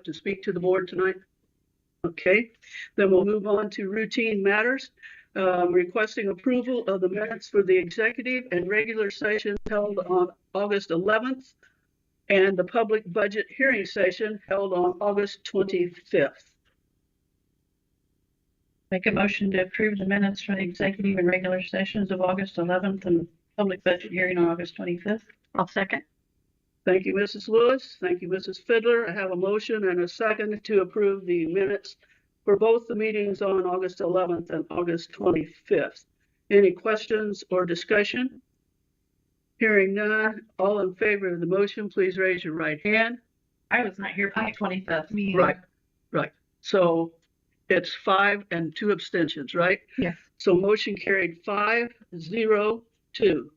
to speak to the board tonight? Okay, then we'll move on to routine matters. Requesting approval of the minutes for the executive and regular session held on August 11th and the public budget hearing session held on August 25th. Make a motion to approve the minutes for the executive and regular sessions of August 11th and public budget hearing on August 25th. I'll second. Thank you, Mrs. Lewis. Thank you, Mrs. Fiddler. I have a motion and a second to approve the minutes for both the meetings on August 11th and August 25th. Any questions or discussion? Hearing none, all in favor of the motion, please raise your right hand. I was not here for the 25th. Right. So it's 5 and 2 abstentions, right? Yes. So motion carried 5-0-2.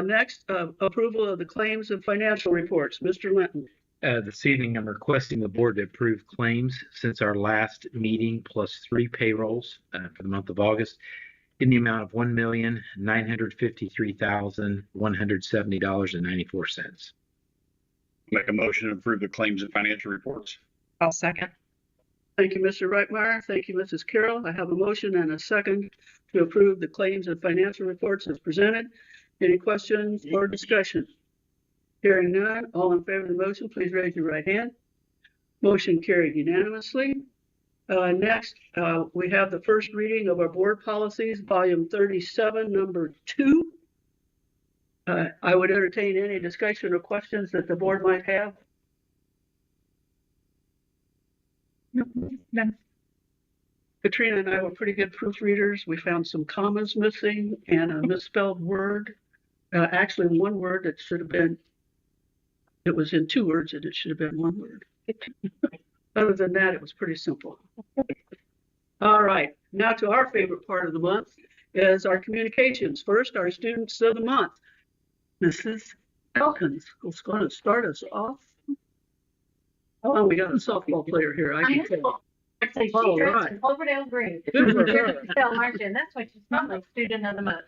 Next, approval of the claims and financial reports. Mr. Linton. This evening, I'm requesting the board to approve claims since our last meeting, plus 3 payrolls for the month of August in the amount of $1,953,170.94. Make a motion to approve the claims and financial reports. I'll second. Thank you, Mr. Reitmeyer. Thank you, Mrs. Carroll. I have a motion and a second to approve the claims and financial reports as presented. Any questions or discussion? Hearing none, all in favor of the motion, please raise your right hand. Motion carried unanimously. Next, we have the first reading of our board policies, volume 37, number 2. I would entertain any discussion or questions that the board might have. No. Katrina and I were pretty good proofreaders. We found some commas missing and a misspelled word. Actually, one word that should have been, it was in 2 words and it should have been 1 word. Other than that, it was pretty simple. All right, now to our favorite part of the month is our communications. First, our students of the month. Mrs. Elkins is going to start us off. Oh, we got a softball player here. I can tell. She dressed in Cloverdale green. Good for her. That's why she's not my student of the month.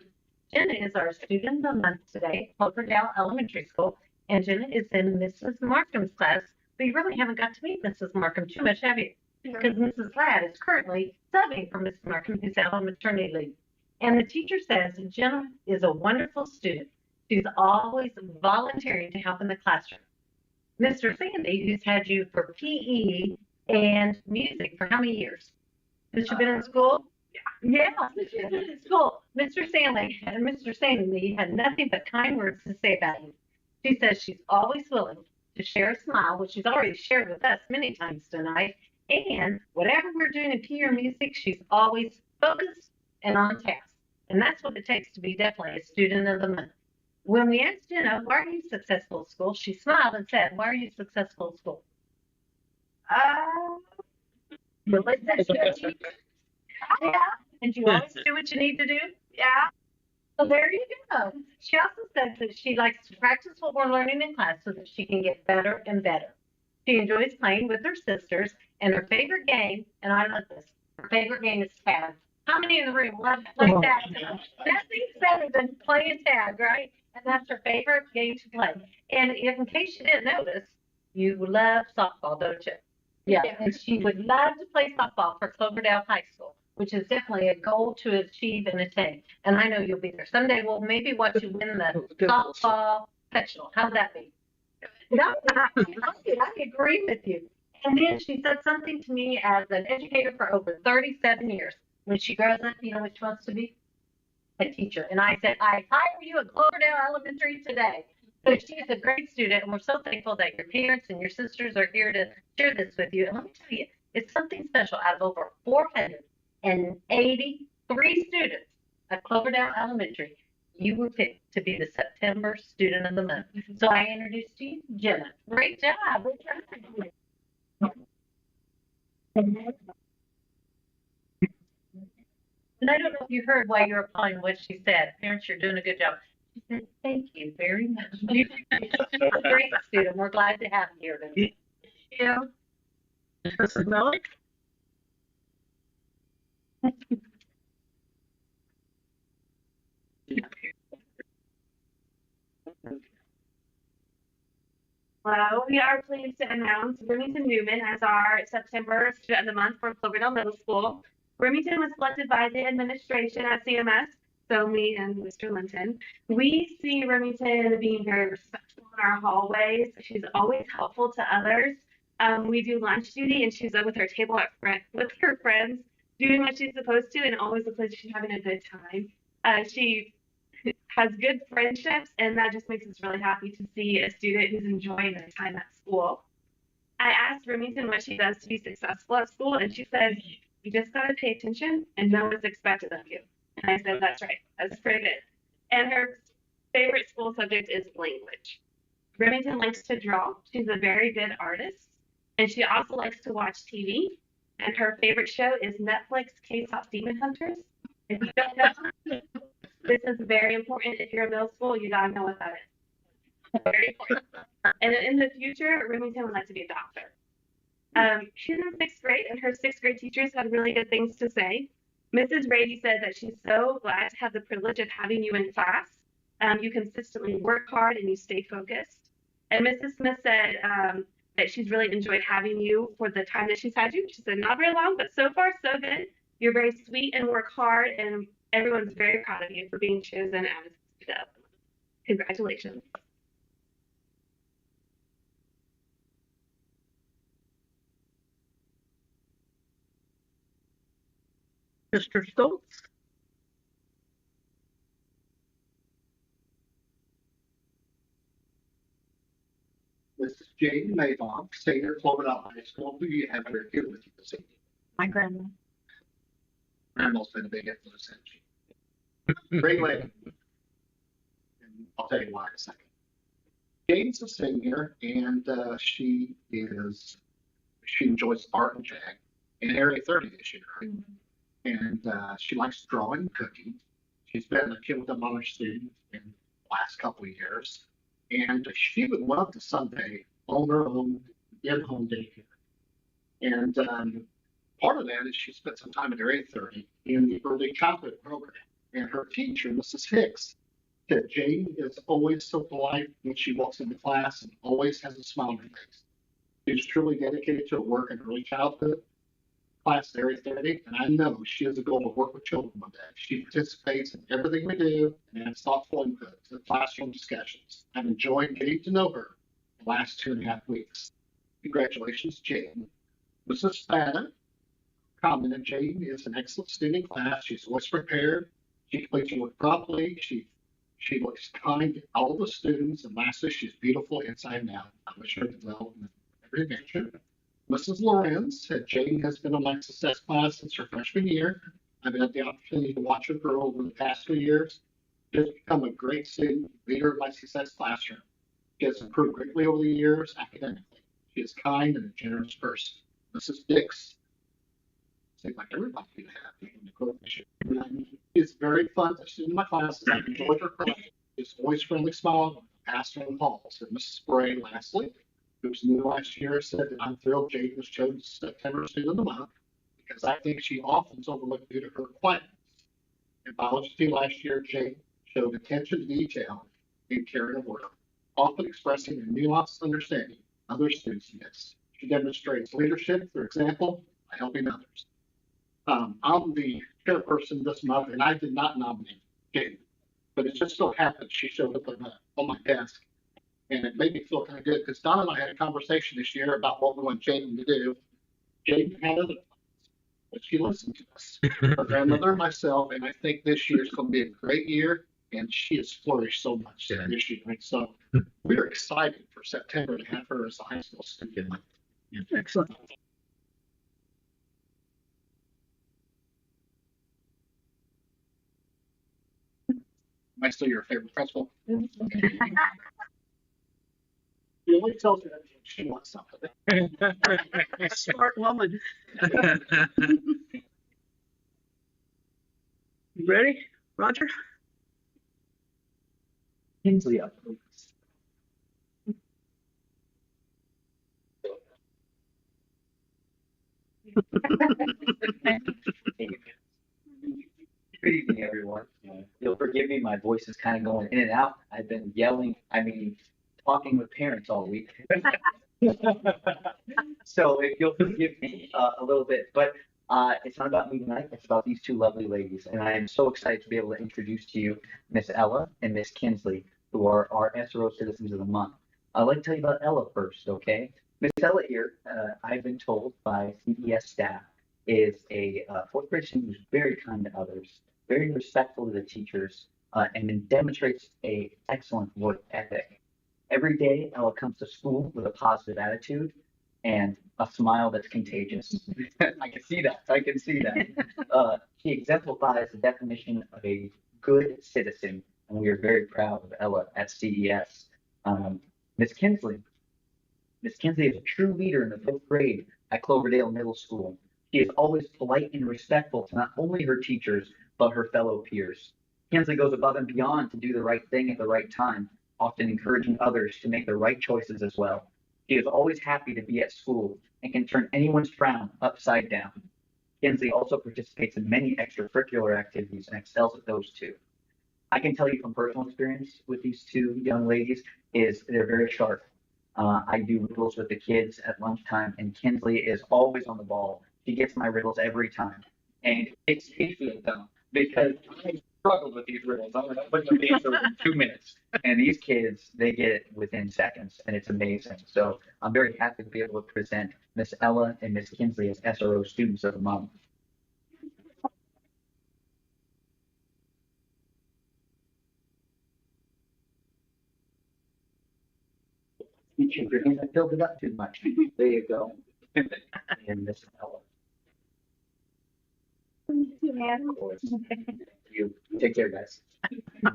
Jenna is our student of the month today, Cloverdale Elementary School, and Jenna is in Mrs. Markham's class. But you really haven't got to meet Mrs. Markham too much, have you? Because Mrs. Ladd is currently subbing for Mrs. Markham, who's out on maternity leave. And the teacher says Jenna is a wonderful student. She's always volunteering to help in the classroom. Mr. Sandy, who's had you for PE and music for how many years? Has she been in school? Yeah, she's been in school. Mr. Sandy had nothing but kind words to say about you. She says she's always willing to share a smile, which she's already shared with us many times tonight. And whatever we're doing in PE or music, she's always focused and on task. And that's what it takes to be definitely a student of the month. When we asked Jenna, why are you successful at school? She smiled and said, why are you successful at school? Yeah. And you always do what you need to do? Yeah. So there you go. She also says that she likes to practice what we're learning in class so that she can get better and better. She enjoys playing with her sisters, and her favorite game, and I love this, her favorite game is tag. How many in the room love to play tag? Nothing's better than playing tag, right? And that's her favorite game to play. And if, in case you didn't notice, you love softball, don't you? Yeah. And she would love to play softball for Cloverdale High School, which is definitely a goal to achieve and attain. And I know you'll be there someday. We'll maybe watch you win the softball sectional. How's that be? No, I agree with you. And then she said something to me as an educator for over 37 years. When she grows up, you know what she wants to be? A teacher. And I said, I hire you at Cloverdale Elementary today. So she's a great student, and we're so thankful that your parents and your sisters are here to share this with you. And let me tell you, it's something special. Out of over 483 students at Cloverdale Elementary, you were picked to be the September Student of the Month. So I introduced to you Jenna. Great job. And I don't know if you heard while you were applying what she said. Parents, you're doing a good job. She said, thank you very much. You're a great student. We're glad to have you here today. Yeah. Hello, we are pleased to announce Remington Newman as our September Student of the Month for Cloverdale Middle School. Remington was selected by the administration at CMS, so me and Mr. Linton. We see Remington being very respectful in our hallways. She's always helpful to others. We do lunch duty, and she's up with her table with her friends, doing what she's supposed to, and always looks like she's having a good time. She has good friendships, and that just makes us really happy to see a student who's enjoying their time at school. I asked Remington what she does to be successful at school, and she says, "You just got to pay attention and know what's expected of you." And I said, "That's right. That's pretty good." And her favorite school subject is language. Remington likes to draw. She's a very good artist, and she also likes to watch TV. And her favorite show is Netflix K-Pop Demon Hunters. If you don't know, this is very important. If you're in middle school, you gotta know what that is. Very important. And in the future, Remington would like to be a doctor. She's in sixth grade, and her sixth grade teachers had really good things to say. Mrs. Rady said that she's so glad to have the privilege of having you in class. You consistently work hard and you stay focused. And Mrs. Smith said that she's really enjoyed having you for the time that she's had you. She said, not very long, but so far, so good. You're very sweet and work hard, and everyone's very proud of you for being chosen as the congratulations. Mr. Stoltz? This is Jane Maybaum, senior at Cloverdale High School. Who do you have here with you this evening? My grandma. Grandma's been a big influence, hasn't she? Great lady. And I'll tell you why in a second. Jane's a senior, and she enjoys art and jag in Area 30 this year. Right? And she likes drawing and cooking. She's been a Kingdom Honor student in the last couple of years. And she would love to someday own her own in-home daycare. And part of that is she spent some time at Area 30 in the early childhood program. And her teacher, Mrs. Hicks, said Jane is always so polite when she walks into class and always has a smile on her face. She's truly dedicated to her work in early childhood class at Area 30, and I know she has a goal to work with children one day. She participates in everything we do and has thoughtful input to the classroom discussions. I've enjoyed getting to know her the last 2.5 weeks. Congratulations, Jane. Mrs. Spanner commented Jane is an excellent student in class. She's always prepared. She completes her work properly. She looks kind to all the students, and lastly, she's beautiful inside and out. I wish her well in every adventure. Mrs. Lorenz said Jane has been on my success class since her freshman year. I've had the opportunity to watch her grow over the past 2 years. She has become a great student, leader of my success classroom. She has improved greatly over the years academically. She is kind and a generous person. Mrs. Dix, seems like everybody could have. It's very fun to student in my classes. I've enjoyed her class. She's always friendly, smile, pastor in the halls. And Mrs. Spray, lastly, who was new last year, said that I'm thrilled Jane was chosen September Student of the Month because I think she often is overlooked due to her quietness. In biology last year, Jane showed attention to detail and care in her work, often expressing a nuanced understanding other students miss. She demonstrates leadership through example by helping others. I'm the chairperson this month, and I did not nominate Jane, but it just so happened she showed up on my desk. And it made me feel kind of good because Don and I had a conversation this year about what we want Jaden to do. Jaden had other plans, but she listened to us, her grandmother and myself, and I think this year is going to be a great year, and she has flourished so much this year. And so we're excited for September to have her as a high school student. Excellent. Am I still your favorite principal? She only tells her that she wants something. Smart woman. You ready, Roger? Kinsley up, please. Good evening, everyone. You'll forgive me, my voice is kind of going in and out. I've been yelling, talking with parents all week. So if you'll forgive me a little bit, but it's not about me tonight. It's about these two lovely ladies, and I am so excited to be able to introduce to you Miss Ella and Miss Kinsley, who are our SRO Citizens of the Month. I'd like to tell you about Ella first, okay? Miss Ella here, I've been told by CES staff, is a fourth grade student who's very kind to others, very respectful to the teachers, and then demonstrates a excellent work ethic. Every day, Ella comes to school with a positive attitude and a smile that's contagious. I can see that. I can see that. She exemplifies the definition of a good citizen, and we are very proud of Ella at CES. Miss Kinsley. Miss Kinsley is a true leader in the fifth grade at Cloverdale Middle School. She is always polite and respectful to not only her teachers, but her fellow peers. Kinsley goes above and beyond to do the right thing at the right time, often encouraging others to make the right choices as well. She is always happy to be at school and can turn anyone's frown upside down. Kinsley also participates in many extracurricular activities and excels at those too. I can tell you from personal experience with these two young ladies is they're very sharp. I do riddles with the kids at lunchtime, and Kinsley is always on the ball. She gets my riddles every time, and it's me feel dumb because I struggle with these riddles. I'm going to put the answer in 2 minutes, and these kids they get it within seconds, and it's amazing. So I'm very happy to be able to present Miss Ella and Miss Kinsley as SRO Students of the Month. You shake your hand, I filled it up too much. There you go. And Miss Ella. Of course. You take care, guys. I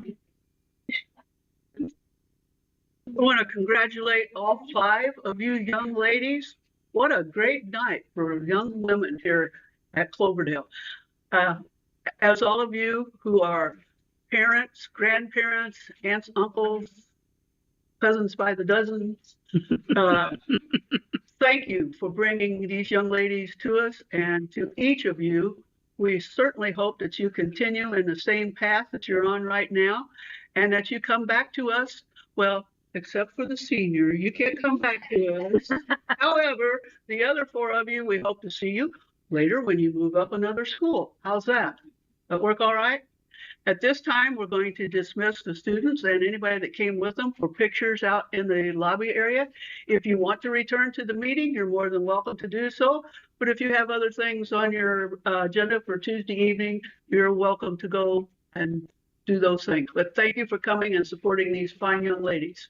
want to congratulate all 5 of you young ladies. What a great night for young women here at Cloverdale. As all of you who are parents, grandparents, aunts, uncles, cousins by the dozen, thank you for bringing these young ladies to us, and to each of you, we certainly hope that you continue in the same path that you're on right now, and that you come back to us. Well, except for the senior, you can't come back to us. However, the other 4 of you, we hope to see you later when you move up another school. How's that? That work all right? At this time, we're going to dismiss the students and anybody that came with them for pictures out in the lobby area. If you want to return to the meeting, you're more than welcome to do so. But if you have other things on your agenda for Tuesday evening, you're welcome to go and do those things. But thank you for coming and supporting these fine young ladies.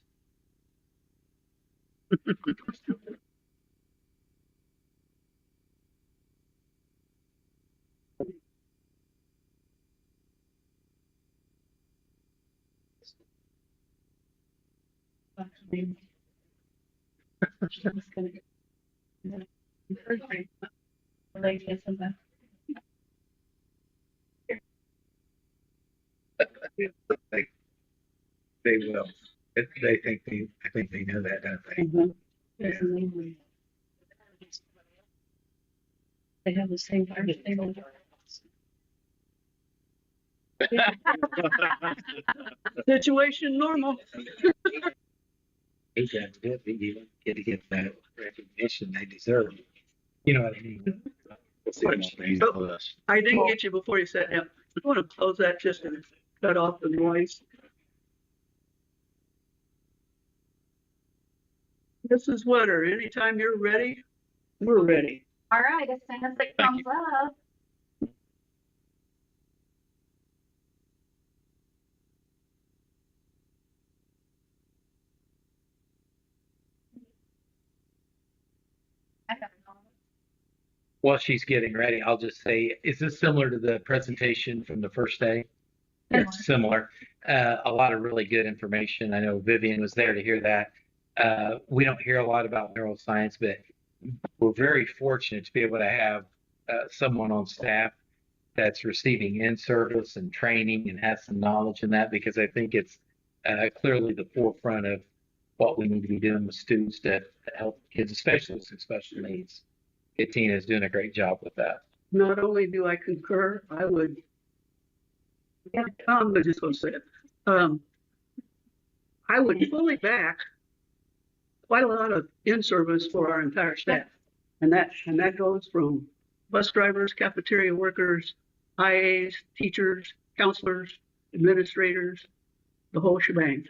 They will. They think I think they know that, don't they? Mhm. They have the same situation normal. They got to get to get that recognition they deserve. You know what I mean? Oh, I didn't get you before you said that. I want to close that just to cut off the noise. Mrs. Wetter, anytime you're ready, we're ready. All right, as soon as it comes up. While she's getting ready, I'll just say, is this similar to the presentation from the first day? It's similar. A lot of really good information. I know Vivian was there to hear that. We don't hear a lot about neuroscience, but we're very fortunate to be able to have someone on staff that's receiving in-service and training and has some knowledge in that, because I think it's clearly the forefront of what we need to be doing with students to help kids, especially with special needs. Tina is doing a great job with that. Not only do I concur, I would, I'm just going to say it. I would fully back quite a lot of in-service for our entire staff. And that goes from bus drivers, cafeteria workers, IAs, teachers, counselors, administrators, the whole shebang.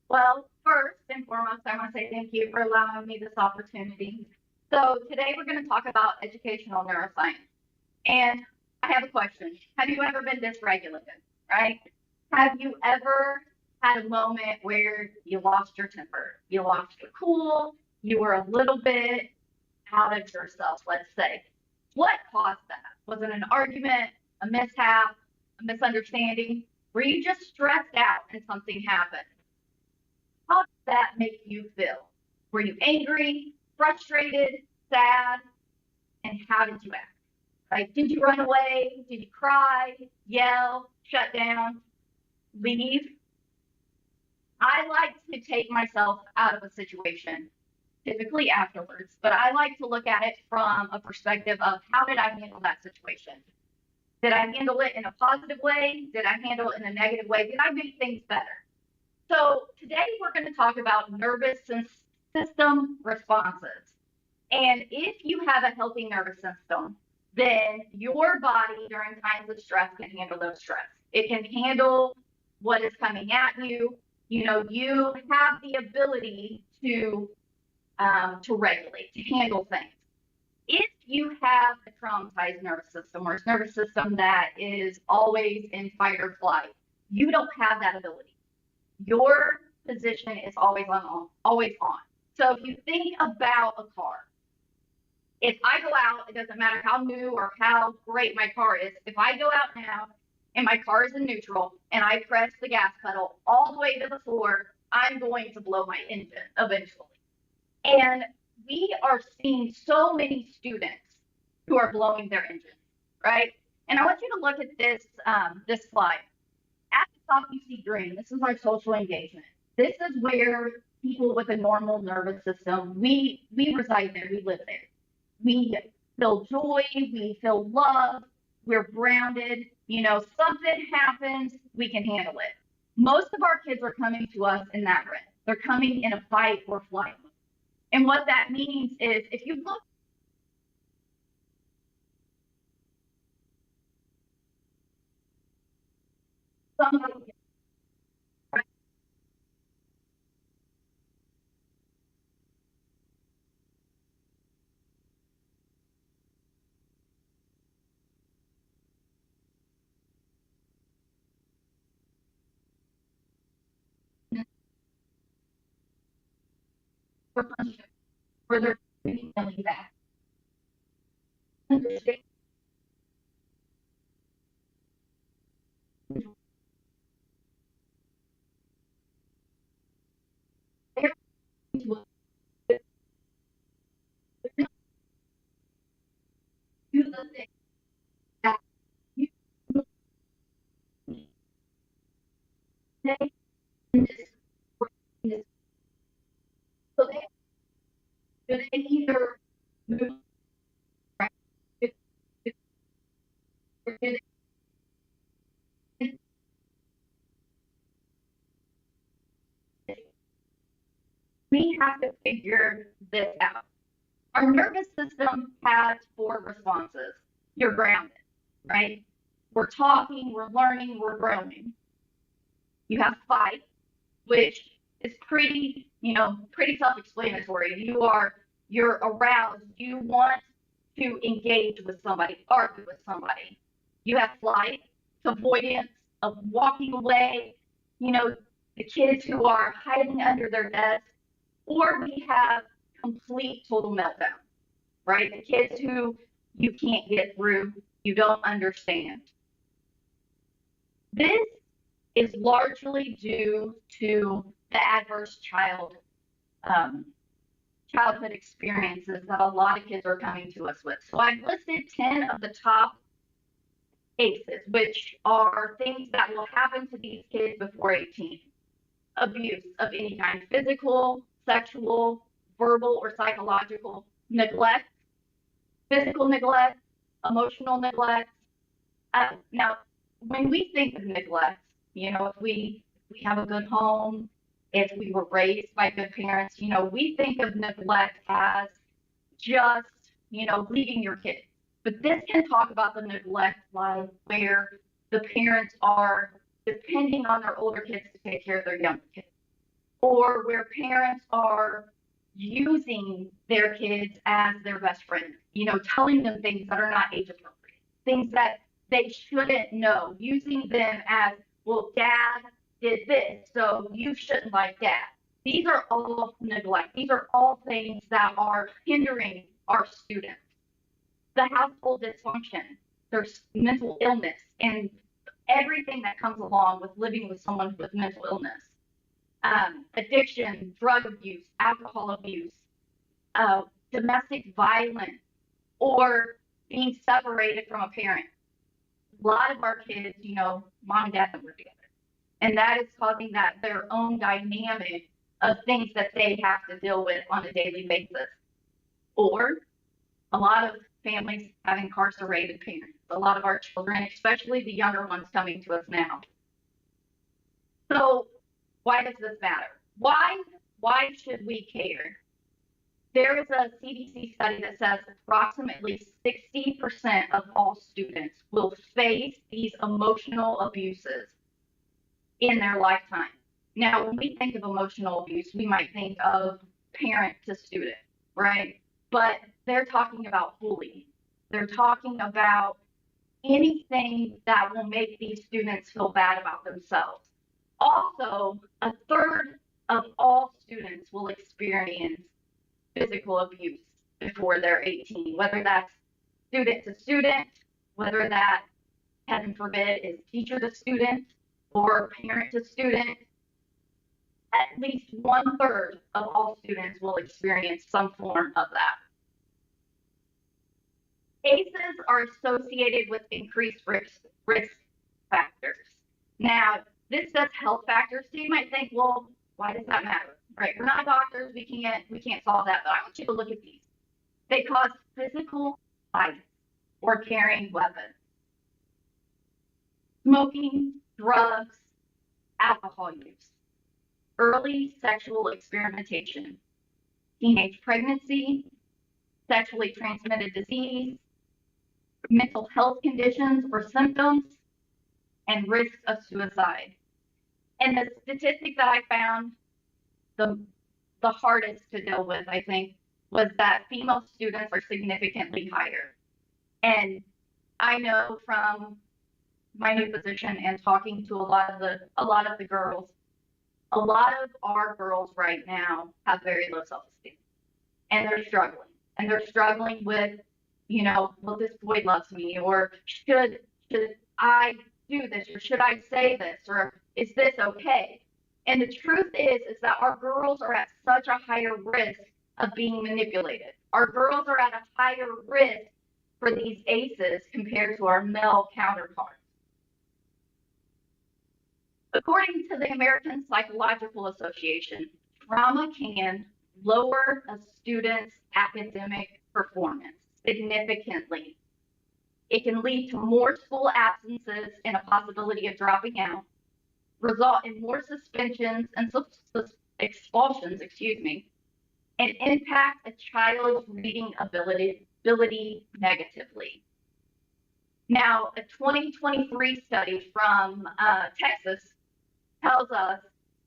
Well, first and foremost, I want to say thank you for allowing me this opportunity. So today we're going to talk about educational neuroscience. And I have a question. Have you ever been dysregulated, right? Have you ever had a moment where you lost your temper? You lost your cool, you were a little bit out of yourself, let's say. What caused that? Was it an argument, a mishap, a misunderstanding? Were you just stressed out and something happened? How did that make you feel? Were you angry, frustrated, sad? And how did you act? Right? Did you run away? Did you cry, yell, shut down, leave? I like to take myself out of a situation, typically afterwards, but I like to look at it from a perspective of how did I handle that situation? Did I handle it in a positive way? Did I handle it in a negative way? Did I make things better? So today we're going to talk about nervous system responses. And if you have a healthy nervous system, then your body during times of stress can handle those stress. It can handle what is coming at you. You know, you have the ability to regulate, to handle things. If you have a traumatized nervous system or a nervous system that is always in fight or flight, you don't have that ability. Your position is always on, always on. So if you think about a car, if I go out, it doesn't matter how new or how great my car is. If I go out now and my car is in neutral and I press the gas pedal all the way to the floor, I'm going to blow my engine eventually. And we are seeing so many students who are blowing their engines, right? And I want you to look at this slide. At the top, you see green. This is our social engagement. This is where people with a normal nervous system, we reside there, we live there. We feel joy, we feel love, we're grounded. You know, something happens, we can handle it. Most of our kids are coming to us in that red. They're coming in a fight or flight. And what that means is if you look somebody where they're feeling back. Understand do the thing that you say in this. So they either move right, we have to figure this out. Our nervous system has 4 responses. You're grounded, right? We're talking, we're learning, we're growing. You have fight, which is pretty, pretty self-explanatory. You're aroused. You want to engage with somebody, argue with somebody. You have flight, avoidance of walking away. You know, the kids who are hiding under their desks, or we have complete total meltdown, right? The kids who you can't get through, you don't understand. This is largely due to the adverse childhood experiences that a lot of kids are coming to us with. So I've listed 10 of the top ACEs, which are things that will happen to these kids before 18. Abuse of any kind, physical, sexual, verbal, or psychological, neglect, physical neglect, emotional neglect. Now, when we think of neglect, if we have a good home, if we were raised by good parents. You know, we think of neglect as just, you know, leaving your kid. But this can talk about the neglect like where the parents are depending on their older kids to take care of their younger kids, or where parents are using their kids as their best friend, you know, telling them things that are not age appropriate, things that they shouldn't know, using them as, well, dad did this, so you shouldn't like dad. These are all neglect. These are all things that are hindering our students. The household dysfunction, there's mental illness, and everything that comes along with living with someone with mental illness. Addiction, drug abuse, alcohol abuse, domestic violence, or being separated from a parent. A lot of our kids, you know, mom and dad don't work together. And that is causing that their own dynamic of things that they have to deal with on a daily basis. Or a lot of families have incarcerated parents. A lot of our children, especially the younger ones coming to us now. So why does this matter? Why should we care? There is a CDC study that says approximately 60% of all students will face these emotional abuses in their lifetime. Now, when we think of emotional abuse, we might think of parent to student, right? But they're talking about bullying. They're talking about anything that will make these students feel bad about themselves. Also, a third of all students will experience physical abuse before they're 18, whether that's student to student, whether that, heaven forbid, is teacher to student or parent to student. At least 1/3 of all students will experience some form of that. ACEs are associated with increased risk factors. Now, this says health factors, so you might think, well, why does that matter? Right? We're not doctors, we can't solve that, but I want you to look at these. They cause physical violence or carrying weapons, smoking, drugs, alcohol use, early sexual experimentation, teenage pregnancy, sexually transmitted disease, mental health conditions or symptoms, and risks of suicide. And the statistic that I found the hardest to deal with, I think, was that female students are significantly higher. And I know from my new position and talking to a lot of the girls, a lot of our girls right now have very low self-esteem, and they're struggling. And they're struggling with, you know, well, this boy loves me, or should I do this, or should I say this, or is this okay? And the truth is that our girls are at such a higher risk of being manipulated. Our girls are at a higher risk for these ACEs compared to our male counterparts. According to the American Psychological Association, trauma can lower a student's academic performance significantly. It can lead to more school absences and a possibility of dropping out, result in more suspensions and expulsions, and impact a child's reading ability negatively. Now, a 2023 study from Texas tells us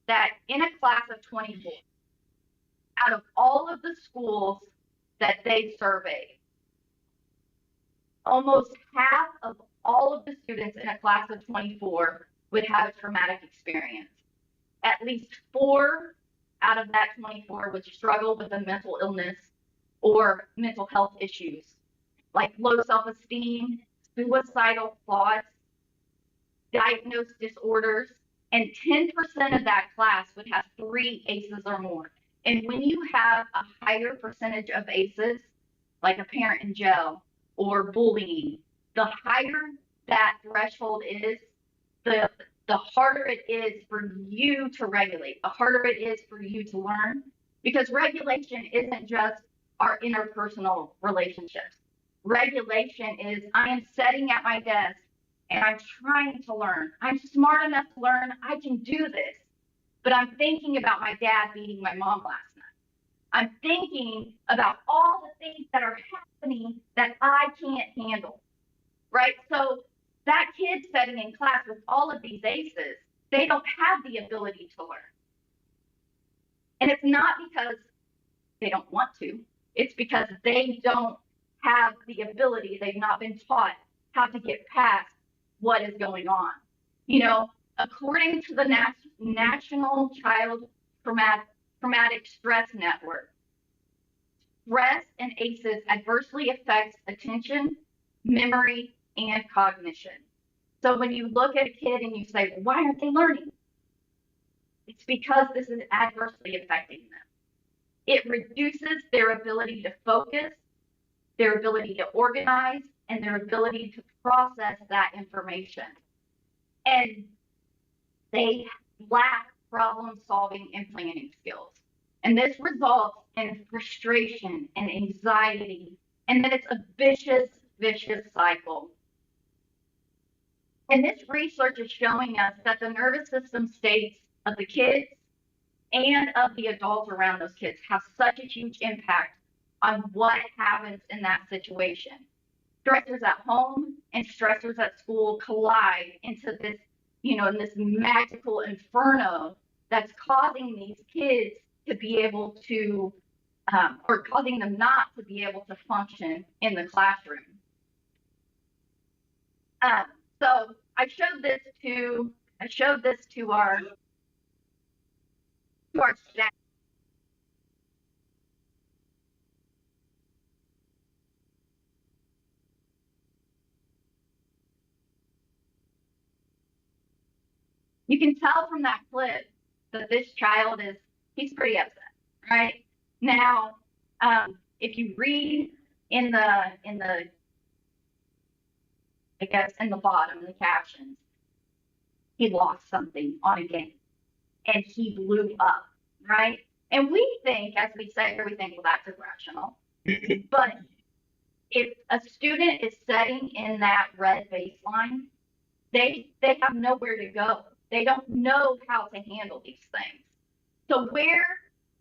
that in a class of 24, out of all of the schools that they surveyed, almost half of all of the students in a class of 24 would have a traumatic experience. At least 4 out of that 24 would struggle with a mental illness or mental health issues like low self-esteem, suicidal thoughts, diagnosed disorders, and 10% of that class would have 3 ACEs or more. And when you have a higher percentage of ACEs, like a parent in jail or bullying, the higher that threshold is, the harder it is for you to regulate, the harder it is for you to learn, because regulation isn't just our interpersonal relationships. Regulation is, I am sitting at my desk and I'm trying to learn. I'm smart enough to learn. I can do this. but I'm thinking about my dad beating my mom last night. I'm thinking about all the things that are happening that I can't handle, right? So that kid sitting in class with all of these aces, they don't have the ability to learn. And it's not because they don't want to, it's because they don't have the ability, they've not been taught how to get past what is going on. You know, according to the National Child Traumatic Stress Network, stress and ACEs adversely affects attention, memory, and cognition. So when you look at a kid and you say, why aren't they learning? It's because this is adversely affecting them. It reduces their ability to focus, their ability to organize, and their ability to process that information. And they lack problem solving and planning skills. And this results in frustration and anxiety. And then it's a vicious, vicious cycle. And this research is showing us that the nervous system states of the kids and of the adults around those kids have such a huge impact on what happens in that situation. Stressors at home and stressors at school collide into this, in this magical inferno that's causing these kids to be able to, or causing them not to be able to function in the classroom. So I showed this to our staff. You can tell from that clip that this child he's pretty upset, right? Now, if you read in the, I guess, in the bottom, the captions, he lost something on a game and he blew up, right? And we think, as we say here, we think, well, that's irrational. But if a student is sitting in that red baseline, they have nowhere to go. They don't know how to handle these things. So where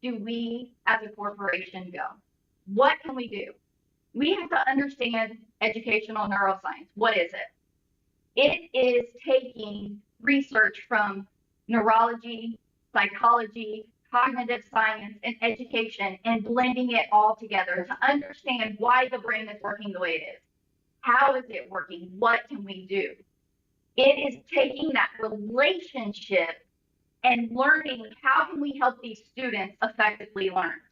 do we as a corporation go? What can we do? We have to understand educational neuroscience. What is it? It is taking research from neurology, psychology, cognitive science, and education and blending it all together to understand why the brain is working the way it is. How is it working? What can we do? It is taking that relationship and learning how can we help these students effectively learn.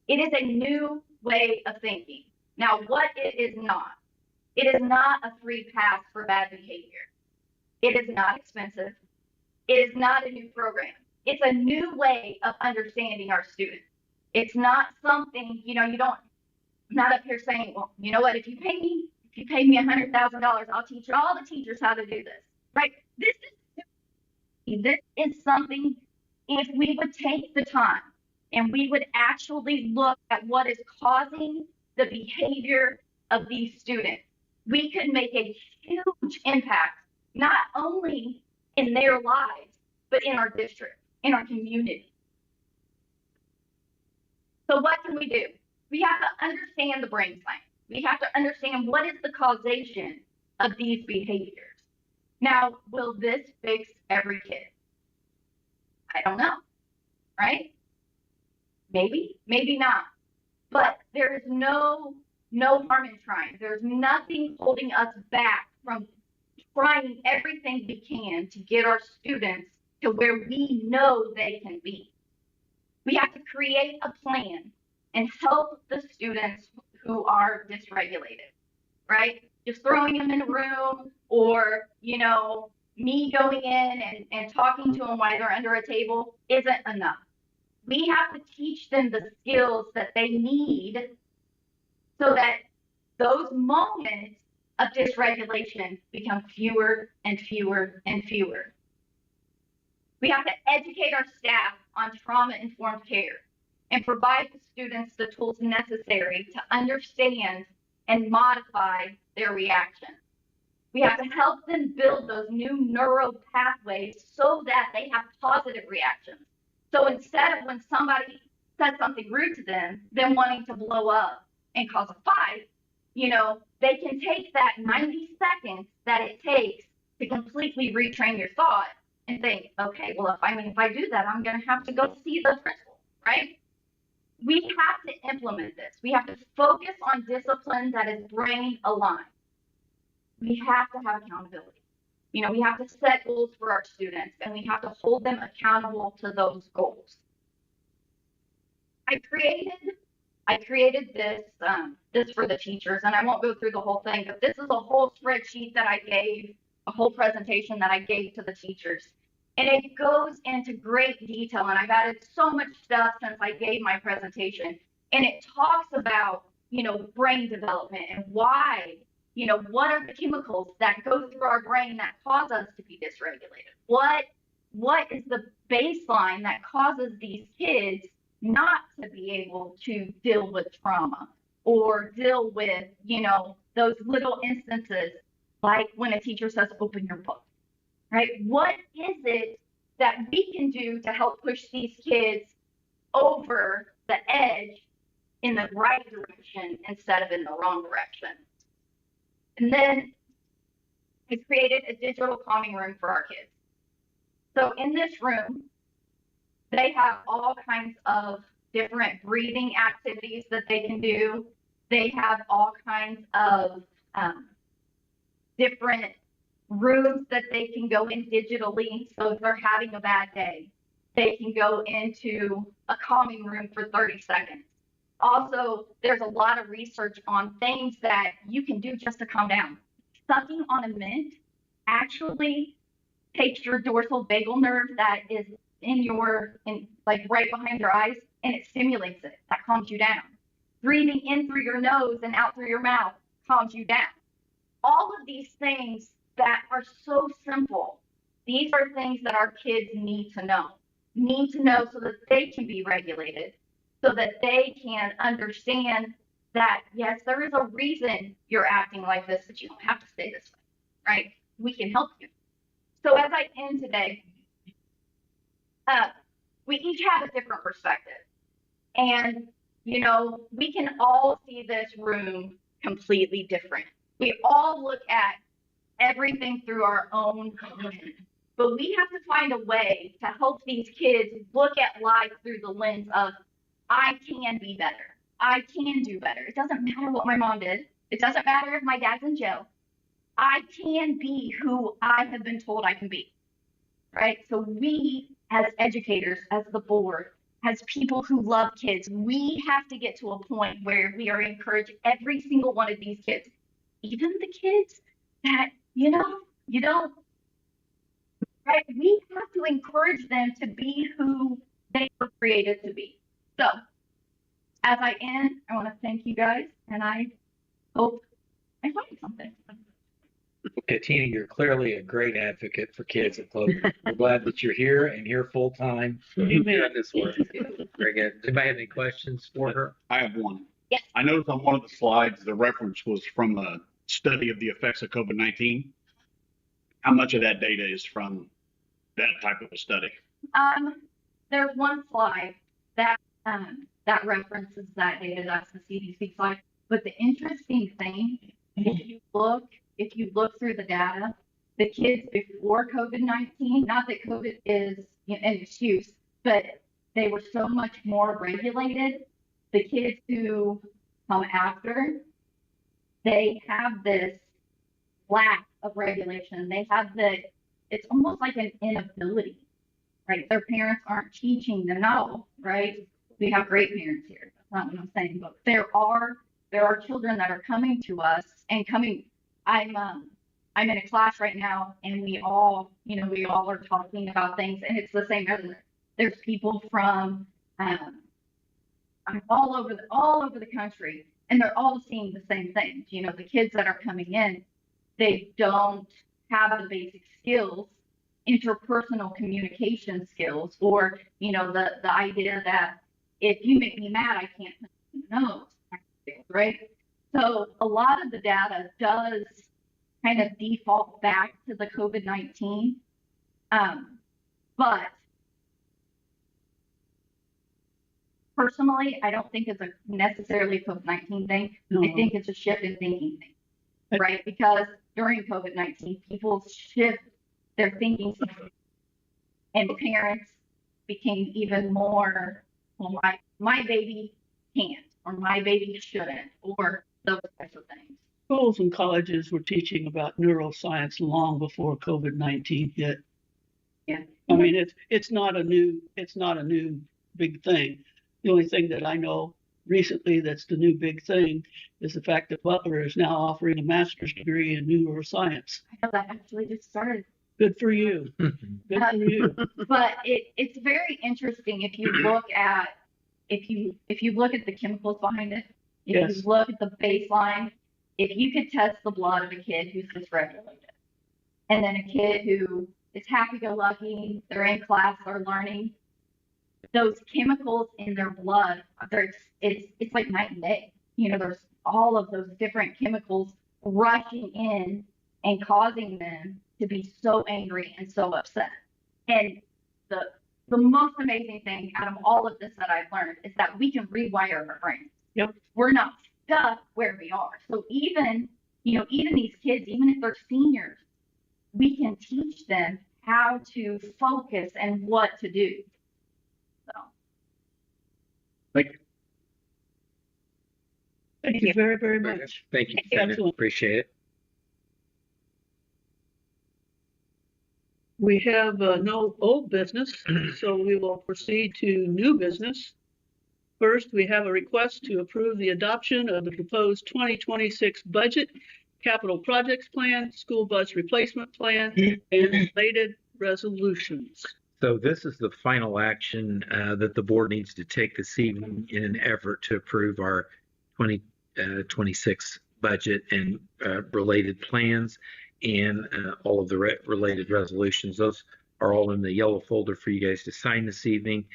It is a new way of thinking. Now, what it is not a free pass for bad behavior. It is not expensive. It is not a new program. It's a new way of understanding our students. It's not something, I'm not up here saying, well, you know what, if you pay me $100,000, I'll teach all the teachers how to do this, right? This is something, if we would take the time and we would actually look at what is causing the behavior of these students, we could make a huge impact, not only in their lives, but in our district, in our community. So what can we do? We have to understand the brain science. We have to understand what is the causation of these behaviors. Now, will this fix every kid? I don't know, right? Maybe, maybe not. But there is no harm in trying. There's nothing holding us back from trying everything we can to get our students to where we know they can be. We have to create a plan and help the students who are dysregulated, right? Just throwing them in a room or, me going in and talking to them while they're under a table isn't enough. We have to teach them the skills that they need so that those moments of dysregulation become fewer and fewer and fewer. We have to educate our staff on trauma-informed care and provide the students the tools necessary to understand and modify their reactions. We have to help them build those new neural pathways so that they have positive reactions. So instead of when somebody says something rude to them wanting to blow up and cause a fight, they can take that 90 seconds that it takes to completely retrain your thought and think, okay, well, if I do that, I'm going to have to go see the principal, right? We have to implement this. We have to focus on discipline that is brain aligned. We have to have accountability. We have to set goals for our students, and we have to hold them accountable to those goals. I created this for the teachers, and I won't go through the whole thing, but this is a whole spreadsheet that I gave, a whole presentation that I gave to the teachers. And it goes into great detail, and I've added so much stuff since I gave my presentation. And it talks about, brain development and why, what are the chemicals that go through our brain that cause us to be dysregulated? What is the baseline that causes these kids not to be able to deal with trauma or deal with, those little instances like when a teacher says, open your book, right? What is it that we can do to help push these kids over the edge in the right direction instead of in the wrong direction? And then I created a digital calming room for our kids. So in this room, they have all kinds of different breathing activities that they can do. They have all kinds of different rooms that they can go in digitally. So if they're having a bad day, they can go into a calming room for 30 seconds. Also, there's a lot of research on things that you can do just to calm down. Sucking on a mint actually takes your dorsal vagal nerve that is like right behind your eyes, and it stimulates it. That calms you down. Breathing in through your nose and out through your mouth calms you down. All of these things that are so simple, these are things that our kids need to know so that they can be regulated, so that they can understand that, yes, there is a reason you're acting like this, but you don't have to stay this way, right? We can help you. So as I end today, we each have a different perspective. And, we can all see this room completely different. We all look at everything through our own lens. But we have to find a way to help these kids look at life through the lens of, I can be better. I can do better. It doesn't matter what my mom did. It doesn't matter if my dad's in jail. I can be who I have been told I can be, right? So we, as educators, as the board, as people who love kids, we have to get to a point where we are encouraging every single one of these kids, even the kids that, you don't, right? We have to encourage them to be who they were created to be. So as I end, I want to thank you guys, and I hope I find something. Okay, Tina, you're clearly a great advocate for kids at Cloverdale. We're glad that you're here and here full time doing this work. Very good. Does anybody have any questions for her? I have one. Yes. I noticed on one of the slides, the reference was from a study of the effects of COVID-19. How much of that data is from that type of a study? There's one slide that references that data. That's the CDC slide. But the interesting thing, if you look through the data, the kids before COVID-19, not that COVID is an excuse, but they were so much more regulated. The kids who come after, they have this lack of regulation. They have it's almost like an inability, right? Their parents aren't teaching them all, right? We have great parents here. That's not what I'm saying, but there are children that are coming to us and coming. I'm in a class right now, and we all are talking about things, and it's the same everywhere. There's people from all over the country, and they're all seeing the same things. The kids that are coming in, they don't have the basic skills, interpersonal communication skills, or the idea that if you make me mad, I can't know, right? So a lot of the data does kind of default back to the COVID-19. But personally, I don't think it's a necessarily a COVID-19 thing. No. I think it's a shift in thinking thing, right? Because during COVID-19, people shift their thinking, and parents became even more, well, my baby can't, or my baby shouldn't, or those types of things. Schools and colleges were teaching about neuroscience long before COVID-19 hit. Yeah. I mean, it's not a new big thing. The only thing that I know recently that's the new big thing is the fact that Butler is now offering a master's degree in neuroscience. I know that actually just started. Good for you. Good for you. But it's very interesting if you look at if you look at the chemicals behind it, if Yes. you look at the baseline, if you could test the blood of a kid who's dysregulated, and then a kid who is happy-go-lucky, they're in class, they're learning, those chemicals in their blood, it's like night and day. You know, there's all of those different chemicals rushing in and causing them to be so angry and so upset. And the most amazing thing out of all of this that I've learned is that we can rewire our brains. Yep. We're not stuck where we are. So even these kids, even if they're seniors, we can teach them how to focus and what to do. So. Thank you. Thank you very, very much. Thank you. Excellent. Appreciate it. We have no old business, so we will proceed to new business. First, we have a request to approve the adoption of the proposed 2026 budget, capital projects plan, school bus replacement plan, and related resolutions. So this is the final action that the board needs to take this evening in an effort to approve our 2026 budget and related plans and all of the related resolutions. Those are all in the yellow folder for you guys to sign this evening.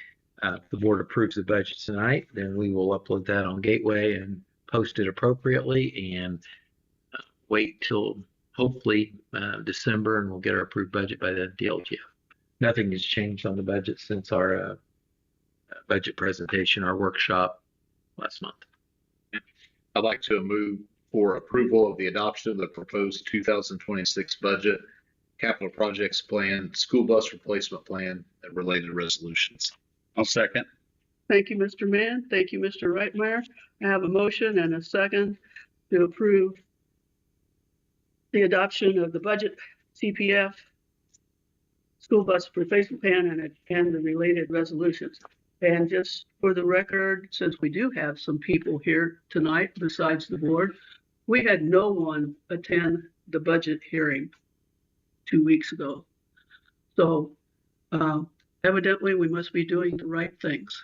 If the board approves the budget tonight, then we will upload that on Gateway and post it appropriately and wait till hopefully December, and we'll get our approved budget by the DLGF. Nothing has changed on the budget since our budget presentation, our workshop last month. I'd like to move for approval of the adoption of the proposed 2026 budget, capital projects plan, school bus replacement plan, and related resolutions. I'll second. Thank you, Mr. Mann. Thank you, Mr. Reitmeyer. I have a motion and a second to approve the adoption of the budget, CPF, school bus replacement plan, and the related resolutions. And just for the record, since we do have some people here tonight besides the board, we had no one attend the budget hearing 2 weeks ago. So evidently we must be doing the right things.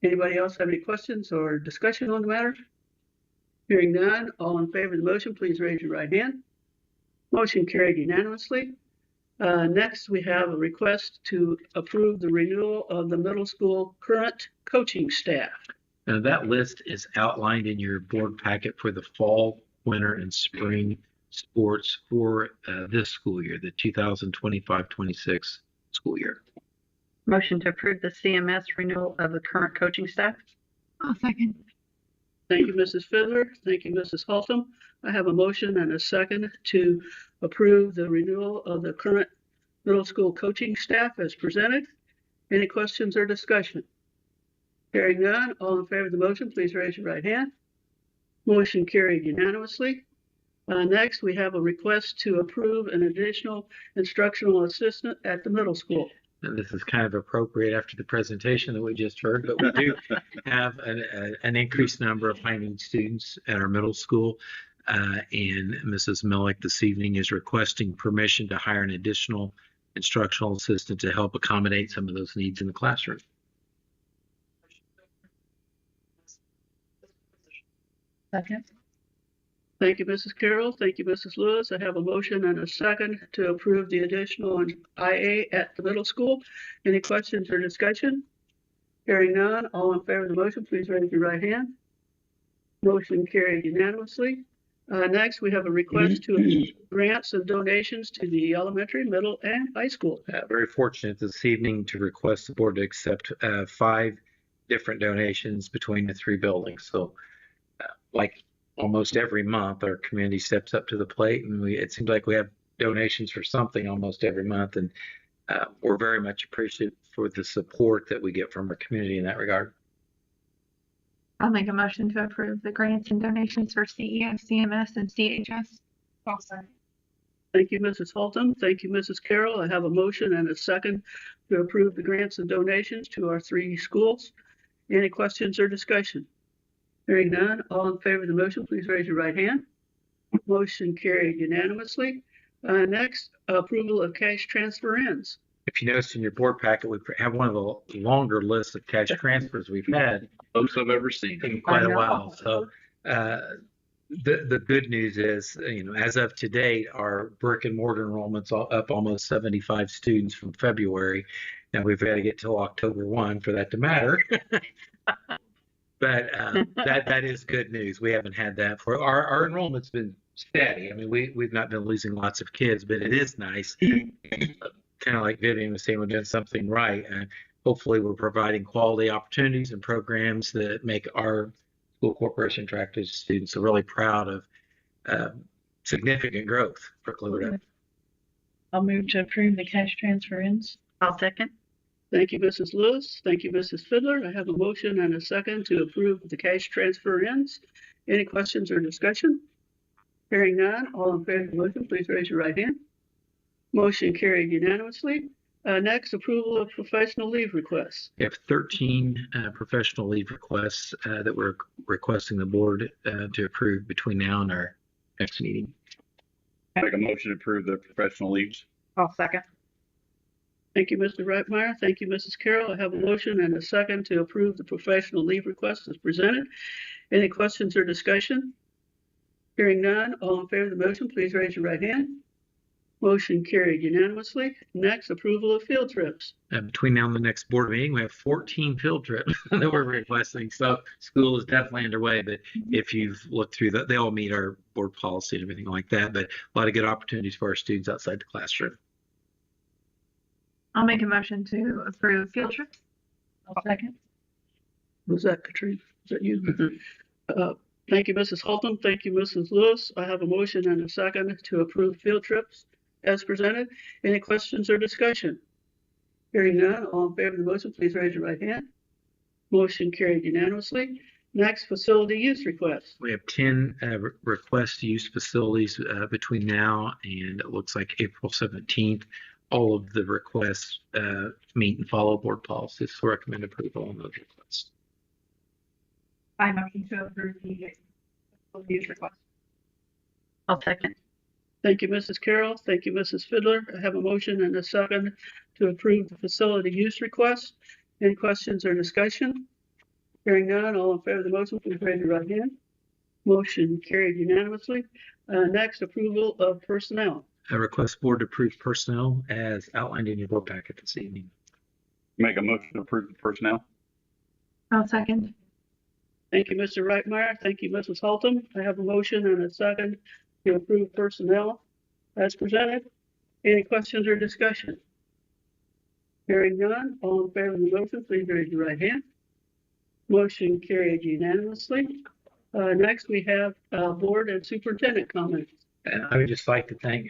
Anybody else have any questions or discussion on the matter? Hearing none, all in favor of the motion, please raise your right hand. Motion carried unanimously. Next, we have a request to approve the renewal of the middle school current coaching staff. Now that list is outlined in your board packet for the fall, winter, and spring sports for this school year, the 2025-26 school year. Motion to approve the CMS renewal of the current coaching staff. I'll second. Thank you, Mrs. Fiddler. Thank you, Mrs. Haltom. I have a motion and a second to approve the renewal of the current middle school coaching staff as presented. Any questions or discussion? Hearing none, all in favor of the motion, please raise your right hand. Motion carried unanimously. Next, we have a request to approve an additional instructional assistant at the middle school. And this is kind of appropriate after the presentation that we just heard, but we do have an increased number of high-need students at our middle school. And Mrs. Millick this evening is requesting permission to hire an additional instructional assistant to help accommodate some of those needs in the classroom. Second. Thank you, Mrs. Carroll. Thank you, Mrs. Lewis. I have a motion and a second to approve the additional IA at the middle school. Any questions or discussion? Hearing none, all in favor of the motion, please raise your right hand. Motion carried unanimously. Next, we have a request to approve grants and donations to the elementary, middle, and high school. Very fortunate this evening to request the board to accept 5 different donations between the 3 buildings. So like almost every month, our community steps up to the plate, and it seems like we have donations for something almost every month. And we're very much appreciative for the support that we get from our community in that regard. I'll make a motion to approve the grants and donations for CES, CMS, and CHS. Also. Thank you, Mrs. Haltom. Thank you, Mrs. Carroll. I have a motion and a second to approve the grants and donations to our 3 schools. Any questions or discussion? Hearing none, all in favor of the motion, please raise your right hand. Motion carried unanimously. Next, approval of cash transfer ends. If you noticed in your board packet, we have one of the longer lists of cash transfers we've had Most I've ever seen. in quite a while. So the good news is, as of today, our brick and mortar enrollment's up almost 75 students from February. Now we've got to get till October 1 for that to matter. But that is good news. We haven't had that for our enrollment's been steady. I mean, we've not been losing lots of kids, but it is nice. Kind of like Vivian was saying, we're doing something right. And hopefully we're providing quality opportunities and programs that make our school corporation attractive to students. So really proud of significant growth for Cloverdale. I'll move to approve the cash transfer ends. I'll second. Thank you, Mrs. Lewis. Thank you, Mrs. Fiddler. I have a motion and a second to approve the cash transfer ends. Any questions or discussion? Hearing none, all in favor of the motion, please raise your right hand. Motion carried unanimously. Next, approval of professional leave requests. We have 13 professional leave requests that we're requesting the board to approve between now and our next meeting. Make a motion to approve the professional leaves. I'll second. Thank you, Mr. Reitmeyer. Thank you, Mrs. Carroll. I have a motion and a second to approve the professional leave request as presented. Any questions or discussion? Hearing none, all in favor of the motion, please raise your right hand. Motion carried unanimously. Next, approval of field trips. Between now and the next board meeting, we have 14 field trips that we're requesting. So school is definitely underway, but if you've looked through that, they all meet our board policy and everything like that, but a lot of good opportunities for our students outside the classroom. I'll make a motion to approve field trips. I'll second. Was that Katrina? Was that you? Thank you, Mrs. Haltom. Thank you, Mrs. Lewis. I have a motion and a second to approve field trips as presented. Any questions or discussion? Hearing none, all in favor of the motion, please raise your right hand. Motion carried unanimously. Next, facility use requests. We have 10 requests to use facilities between now and it looks like April 17th. All of the requests meet and follow board policies, so recommend approval on those requests. I motion to approve the use request. I'll second. Thank you, Mrs. Carroll. Thank you, Mrs. Fiddler. I have a motion and a second to approve the facility use request. Any questions or discussion? Hearing none, all in favor of the motion, please raise your right hand. Motion carried unanimously. Next, approval of personnel. I request board to approve personnel as outlined in your board packet this evening. Make a motion to approve the personnel. I'll second. Thank you, Mr. Reitmeyer. Thank you, Mrs. Haltom. I have a motion and a second to approve personnel as presented. Any questions or discussion? Hearing none, all in favor of the motion, please raise your right hand. Motion carried unanimously. Next, we have board and superintendent comments. And I would just like to thank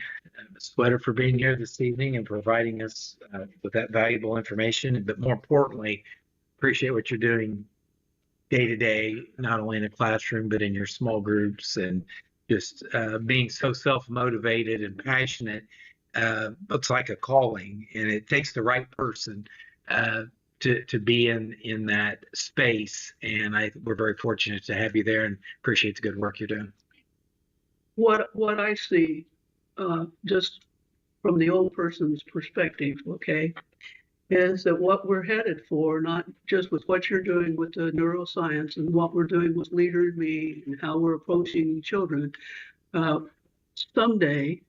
Ms. Sweater for being here this evening and providing us with that valuable information. But more importantly, appreciate what you're doing day to day, not only in a classroom, but in your small groups and just being so self-motivated and passionate. It's like a calling, and it takes the right person to be in that space. And we're very fortunate to have you there and appreciate the good work you're doing. What I see, just from the old person's perspective, okay, is that what we're headed for, not just with what you're doing with the neuroscience and what we're doing with Leader in Me and how we're approaching children, someday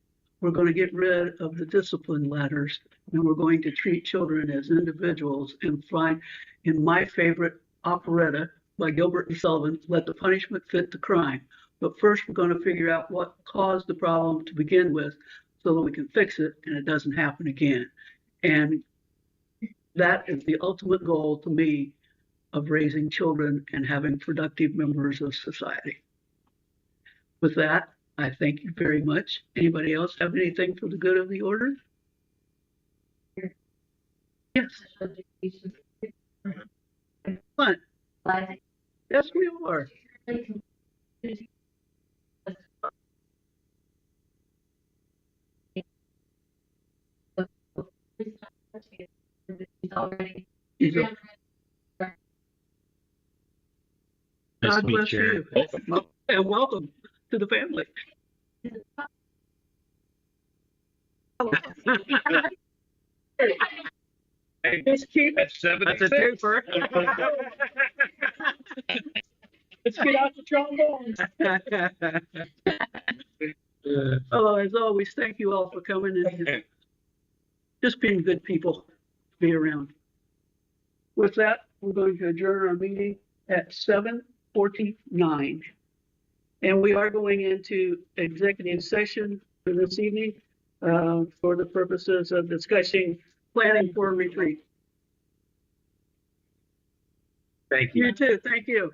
we're going to get rid of the discipline ladders and we're going to treat children as individuals and find, in my favorite operetta by Gilbert and Sullivan, let the punishment fit the crime. But first, we're going to figure out what caused the problem to begin with so that we can fix it and it doesn't happen again. And that is the ultimate goal to me of raising children and having productive members of society. With that, I thank you very much. Anybody else have anything for the good of the order? Yes. What? Yes, we are. Nice God to meet bless you. you. Welcome. And welcome to the family. Let's keep it. That's a twofer. Let's get out the trombones. Oh, as always, thank you all for coming and just being good people to be around. With that, we're going to adjourn our meeting at 7:49. And we are going into executive session for this evening for the purposes of discussing planning for a retreat. Thank you. You too. Thank you.